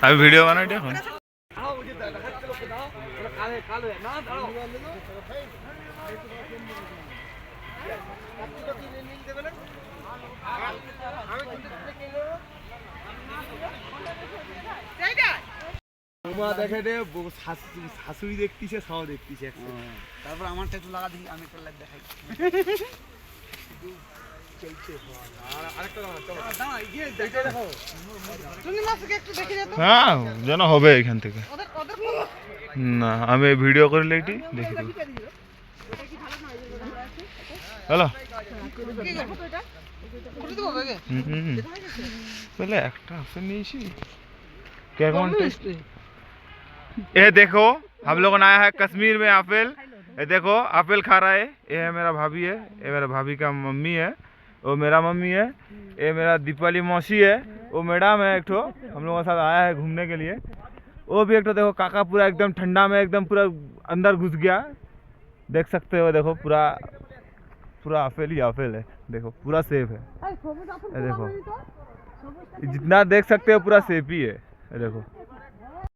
আমি ভিডিও বানাই এখন। দেখে দে শাশুড়ি দেখতিছে, সাও দেখতিছে, তারপর আমারটা একটু লাগা দিই, আমি একটা লাইট দেখাই। হ্যাঁ যেন হবে এখান থেকে। না আমি ভিডিও করে লেটি দেখি দেবো। হ্যালো पहले একটা ऑप्शन नहीं थी क्या कौन ये देखो हम लोग आया है कश्मीर में आपेल। ये देखो आपेल खा रहा है। ये है मेरा भाभी है, ये मेरा भाभी का मम्मी है, वो मेरा मम्मी है, ये मेरा दीपाली मौसी है, वो मैडम है एक ठो, हम लोगों के साथ आया है घूमने के लिए। वो भी एक ठो देखो काका पूरा एकदम ठंडा में एकदम पूरा अंदर घुस गया, देख सकते हो। देखो पूरा पूरा आपेल ही आपेल है, देखो पूरा सेफ है। देखो जितना देख सकते हो पूरा सेफ ही है, देखो।